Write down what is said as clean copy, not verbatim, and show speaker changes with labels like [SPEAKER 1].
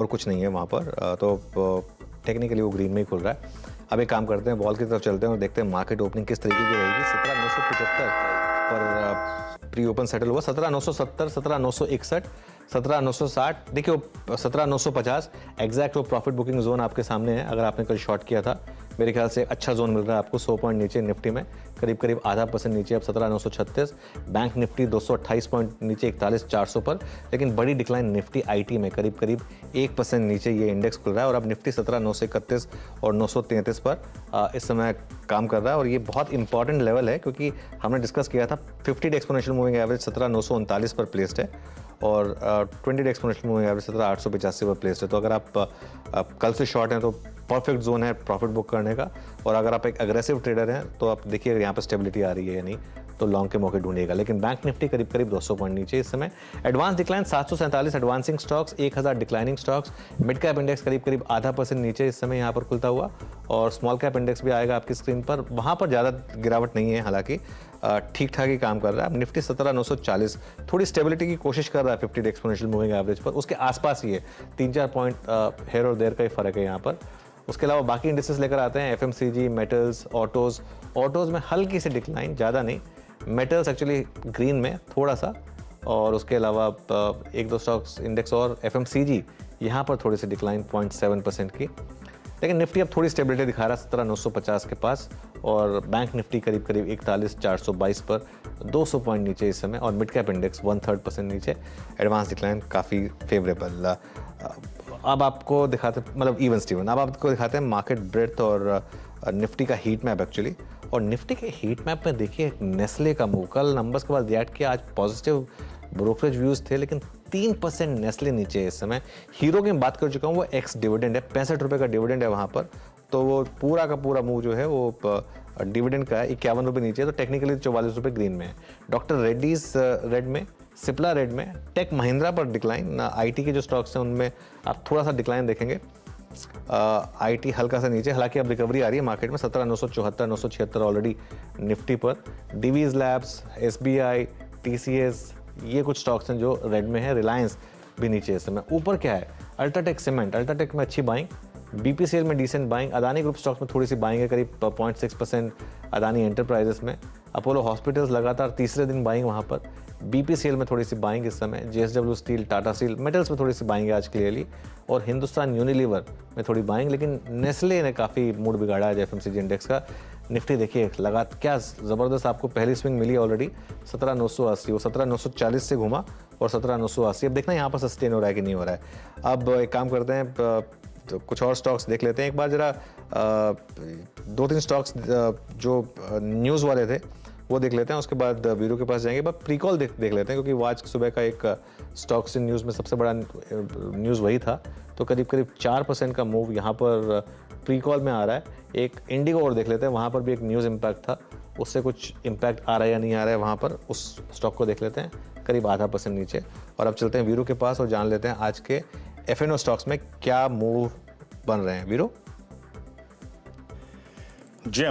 [SPEAKER 1] और कुछ नहीं है वहाँ पर। तो टेक्निकली वो ग्रीन में ही खुल रहा है। अब एक काम करते हैं, बॉल की तरफ चलते हैं और देखते हैं मार्केट ओपनिंग किस तरीके की रहेगी। 17,975 पर प्री ओपन सेटल हुआ। 17,970, 17,961, 17,960, देखिए 17,950 एग्जैक्ट वो प्रॉफिट बुकिंग जोन आपके सामने है। अगर आपने कल शॉर्ट किया था, मेरे ख्याल से अच्छा जोन मिल रहा है आपको। 100 पॉइंट नीचे निफ्टी में, करीब करीब आधा % नीचे अब 17,936। बैंक निफ्टी 228 पॉइंट नीचे 41,400 पर। लेकिन बड़ी डिक्लाइन निफ्टी आईटी में, करीब करीब 1% नीचे ये इंडेक्स खुल रहा है। और अब निफ्टी 17,931 और 933 पर इस समय काम कर रहा है। और ये बहुत इंपॉर्टेंट लेवल है, क्योंकि हमने डिस्कस किया था 50 डे एक्सपोनेंशियल मूविंग एवरेज 17,939 पर प्लेस्ड है और 20 डे एक्सपोनेंशियल मूविंग एवरेज 17,885 पर प्लेस्ड है। तो अगर आप कल से शॉर्ट हैं तो परफेक्ट जोन है प्रॉफिट बुक करने का। और अगर आप एक अग्रेसिव ट्रेडर हैं तो आप देखिए यहाँ पर स्टेबिलिटी आ रही है या नहीं, तो लॉन्ग के मौके ढूंढिएगा। लेकिन बैंक निफ्टी करीब करीब 200 पॉइंट नीचे इस समय। Advance decline 747 advancing stocks, 1000 declining stocks. Mid cap index करीब करीब आधा % नीचे इस समय यहाँ पर खुलता हुआ। और स्मॉल कैप इंडेक्स भी आएगा आपकी स्क्रीन पर, वहाँ पर ज़्यादा गिरावट नहीं है, हालांकि ठीक ठाक ही काम कर रहा है। निफ्टी 17,940 थोड़ी स्टेबिलिटी की कोशिश कर रहा है 50 डे एक्सपोनेंशियल मूविंग एवरेज पर, उसके आसपास ही है। 3-4 पॉइंट हेयर और देयर का ही फर्क है यहाँ पर। उसके अलावा बाकी इंडिसेस लेकर आते हैं। एफएमसीजी, मेटल्स, ऑटोज़ में हल्की सी डिक्लाइन, ज़्यादा नहीं। मेटल्स एक्चुअली ग्रीन में थोड़ा सा, और उसके अलावा 1-2 स्टॉक्स इंडेक्स और एफएमसीजी यहाँ पर थोड़ी सी डिक्लाइन 0.7% की। लेकिन निफ्टी अब थोड़ी स्टेबिलिटी दिखा रहा है 17,950 के पास। और बैंक निफ्टी करीब करीब 41,422 पर 200 पॉइंट नीचे इस समय। और मिड कैप इंडेक्स 1/3% नीचे। एडवांस डिक्लाइन काफ़ी फेवरेबल। अब आपको दिखाते, मतलब इवन स्टीवन, अब आपको दिखाते हैं मार्केट ब्रेड्थ और निफ्टी का हीट मैप एक्चुअली। और निफ्टी के हीट मैप में देखिए नेस्ले का मूव, कल नंबर्स के बाद रिएक्ट किया, आज पॉजिटिव ब्रोकरेज व्यूज थे, लेकिन 3% नेस्ले नीचे इस समय। हीरो की बात कर चुका हूँ, वो एक्स डिविडेंड है, 65 रुपये का डिविडेंड है वहाँ पर। तो वो पूरा का पूरा मूव जो है वो डिविडेंड का है। 51 रुपये नीचे, तो टेक्निकली 44 रुपये ग्रीन में है। डॉक्टर रेड्डीज रेड में, सिप्ला रेड में, टेक महिंद्रा पर डिक्लाइन। आईटी के जो स्टॉक्स हैं उनमें आप थोड़ा सा डिक्लाइन देखेंगे। आईटी हल्का सा नीचे, हालांकि अब रिकवरी आ रही है मार्केट में। 17,974, 976 ऑलरेडी निफ्टी पर। डिवीज लैब्स, एसबीआई, टीसीएस, ये कुछ स्टॉक्स हैं जो रेड में है। रिलायंस भी नीचे इस समय। ऊपर क्या है, अल्ट्राटेक सीमेंट, अल्ट्राटेक में अच्छी बाइंग, बीपीसीएल में decent buying, Adani group stocks में थोड़ी सी बाइंग है, करीब 0.6%। अदानी एंटरप्राइजेस में, अपोलो हॉस्पिटल्स लगातार तीसरे दिन बाइंग वहाँ पर। बीपीसीएल में थोड़ी सी बाइंग इस समय। JSW steel, Tata steel, metals में थोड़ी सी बाइंग है आज क्लियरली। और हिंदुस्तान यूनिलीवर में थोड़ी बाइंग। लेकिन नेस्ले ने काफ़ी मूड बिगाड़ा है एफएमसीजी इंडेक्स का। निफ्टी देखिए लगा क्या ज़बरदस्त, आपको पहली स्विंग मिली ऑलरेडी 17,980, वो 17,940 से घूमा और 17,980। अब देखना यहाँ पर सस्टेन हो रहा है कि नहीं हो रहा है। अब एक काम करते हैं, तो कुछ और स्टॉक्स देख लेते हैं एक बार जरा। 2-3 स्टॉक्स जो न्यूज़ वाले थे वो देख लेते हैं, उसके बाद वीरू के पास जाएंगे। बस प्रीकॉल देख लेते हैं, क्योंकि वो आज सुबह का एक स्टॉक्स इन न्यूज़ में सबसे बड़ा न्यूज़ वही था। तो करीब करीब 4% का मूव यहाँ पर प्रीकॉल में आ रहा है। एक इंडिगो और देख लेते हैं, वहाँ पर भी एक न्यूज़ इम्पैक्ट था, उससे कुछ इम्पैक्ट आ रहा है या नहीं आ रहा है वहाँ पर, उस स्टॉक को देख लेते हैं, करीब आधा % नीचे। और अब चलते हैं वीरू के पास और जान लेते हैं आज के एफएनओ स्टॉक्स में क्या मूव बन रहे हैं। वीरू
[SPEAKER 2] जी